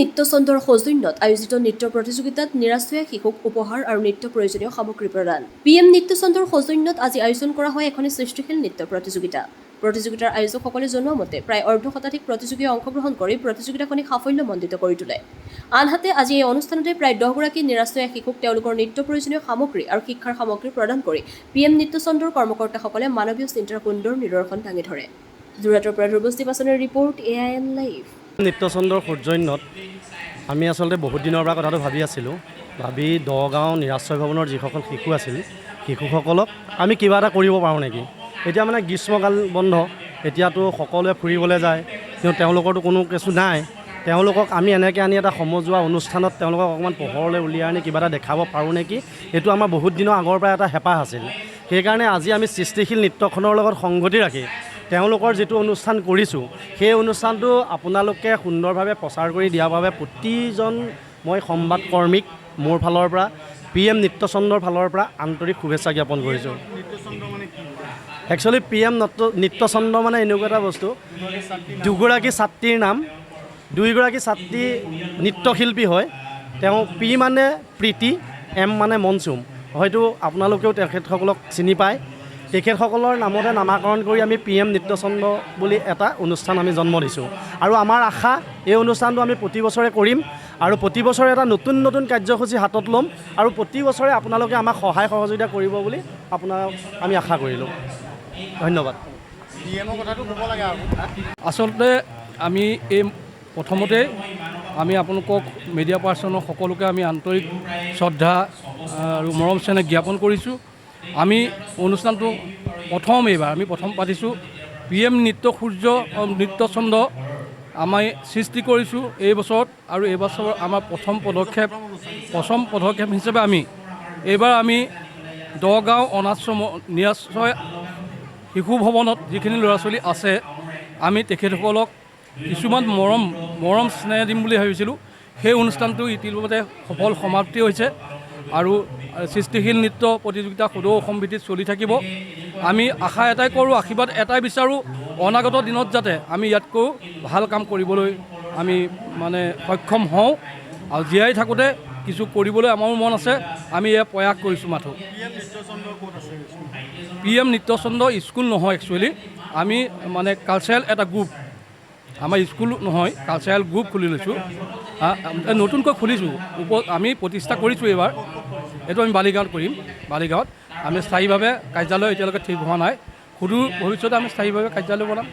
নৃত্যচন্দৰ সৌজন্যত আয়োজিত নৃত্য প্ৰতিযোগিতাত নিৰাশ্ৰয় শিশুক উপহাৰ আৰু নিত্য প্ৰয়োজনীয় সামগ্ৰী প্ৰদান। PM নৃত্যচন্দৰ সৌজন্যত আজি আয়োজন কৰা হয় এখন সৃষ্টিশীল নৃত্য প্ৰতিযোগিতা। প্ৰতিযোগিতাৰ আয়োজকসকলে জনোৱা মতে প্ৰায় অৰ্ধশতাধিক প্ৰতিযোগীয়ে অংশগ্ৰহণ কৰি প্ৰতিযোগিতাখনি সাফল্যমণ্ডিত কৰি তোলে। আনহাতে আজি এই অনুষ্ঠানতে প্ৰায় 10 গৰাকী নিৰাশ্ৰয় শিশুক তেওঁলোকৰ নিত্য প্ৰয়োজনীয় সামগ্ৰী আৰু শিক্ষাৰ সামগ্ৰী প্ৰদান কৰি PM নৃত্যচন্দৰ কৰ্মকৰ্তাসকলে মানৱীয় চিন্তাৰ সুন্দৰ নিদৰ্শন দাঙি ধৰে। যোৰহাটৰ পৰা ধ্ৰুৱস্তি পাছনৰ ৰিপৰ্ট AIN লাইভ। নৃত্যচন্দৰ সৌজন্যত আমি আচলতে বহুত দিনৰ পৰা কথাটো ভাবি আছিলোঁ। ভাবি দগাঁও নিৰাশ্ৰয় ভৱনৰ যিসকল শিশু আছিল শিশুসকলক আমি কিবা এটা কৰিব পাৰোঁ নেকি। এতিয়া মানে গ্ৰীষ্মকাল বন্ধ, এতিয়াতো সকলোৱে ফুৰিবলৈ যায়, কিন্তু তেওঁলোকৰতো কোনো কিছু নাই। তেওঁলোকক আমি এনেকৈ আনি এটা সমজুৱা অনুষ্ঠানত তেওঁলোকক অকণমান পোহৰলৈ উলিয়াই আনি কিবা এটা দেখাব পাৰোঁ নেকি, এইটো আমাৰ বহুত দিনৰ আগৰ পৰা এটা হেঁপাহ আছিল। সেইকাৰণে আজি আমি সৃষ্টিশীল নৃত্যখনৰ লগত সংগতি ৰাখি তেওঁলোকৰ যিটো অনুষ্ঠান কৰিছোঁ, সেই অনুষ্ঠানটো আপোনালোকে সুন্দৰভাৱে প্ৰচাৰ কৰি দিয়াৰ বাবে প্ৰতিজন মই সংবাদকৰ্মীক মোৰ ফালৰ পৰা PM নৃত্যচন্দৰ ফালৰ পৰা আন্তৰিক শুভেচ্ছা জ্ঞাপন কৰিছোঁ। একচুৱেলি PM নৃত্যচন্দ মানে এনেকুৱা এটা বস্তু, দুগৰাকী ছাত্ৰীৰ নাম, দুইগৰাকী ছাত্ৰী নৃত্যশিল্পী হয়। তেওঁ P মানে প্ৰীতি, M মানে মনচুম। হয়তো আপোনালোকেও তেখেতসকলক চিনি পায়। তেখেতসকলৰ নামতে নামাকৰণ কৰি আমি PM নৃত্যচন্দ বুলি এটা অনুষ্ঠান আমি জন্ম দিছোঁ। আৰু আমাৰ আশা এই অনুষ্ঠানটো আমি প্ৰতি বছৰে কৰিম আৰু প্ৰতি বছৰে এটা নতুন নতুন কাৰ্যসূচী হাতত ল'ম আৰু প্ৰতি বছৰে আপোনালোকে আমাক সহায় সহযোগিতা কৰিব বুলি আমি আশা কৰিলোঁ। ধন্যবাদ। আচলতে আমি এই প্ৰথমতে আমি আপোনালোকক মিডিয়া পাৰ্চনৰ সকলোকে আমি আন্তৰিক শ্ৰদ্ধা আৰু মৰম চেনেহ জ্ঞাপন কৰিছোঁ। আমি অনুষ্ঠানটো আমি প্ৰথম পাতিছোঁ PM নৃত্যচন্দ আমি সৃষ্টি কৰিছোঁ এই বছৰত, আৰু এই বছৰ আমাৰ প্ৰথম পদক্ষেপ হিচাপে এইবাৰ আমি দগাঁও নিৰাশ্ৰয় শিশু ভৱনত যিখিনি ল'ৰা ছোৱালী আছে আমি তেখেতসকলক কিছুমান মৰম স্নেহ দিম বুলি ভাবিছিলোঁ। সেই অনুষ্ঠানটো ইতিমধ্যে সফল সমাপ্তি হৈছে আৰু সৃষ্টিশীল নৃত্য প্ৰতিযোগিতা সদৌ অসম ভিত্তিত চলি থাকিব। আমি আশা এটাই কৰোঁ, আশীৰ্বাদ এটাই বিচাৰোঁ, অনাগত দিনত যাতে আমি ইয়াতকৈ ভাল কাম কৰিবলৈ আমি সক্ষম হওঁ, আৰু জীয়াই থাকোঁতে কিছু কৰিবলৈ আমাৰো মন আছে। আমি এয়া প্ৰয়াস কৰিছোঁ মাথো। PM নৃত্যচন্দ স্কুল নহয়, একচুৱেলি আমি কালচাৰেল এটা গ্ৰুপ, আমাৰ স্কুল নহয়, কালচাৰেল গ্ৰুপ খুলি লৈছোঁ, নতুনকৈ খুলিছোঁ, আমি প্ৰতিষ্ঠা কৰিছোঁ এইবাৰ। এইটো আমি বালিগাঁৱত কৰিম। বালিগাঁৱত আমি স্থায়ীভাৱে কাৰ্যালয় এতিয়ালৈকে ঠিক হোৱা নাই, সুদূৰ ভৱিষ্যতে আমি স্থায়ীভাৱে কাৰ্যালয় বনাম।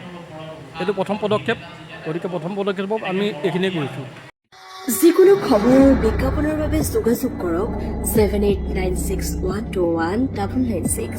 এইটো প্ৰথম পদক্ষেপ, গতিকে প্ৰথম পদক্ষেপত আমি এইখিনিয়ে কৰিছোঁ। যিকোনো খবৰ আৰু বিজ্ঞাপনৰ বাবে যোগাযোগ কৰক 7896121996।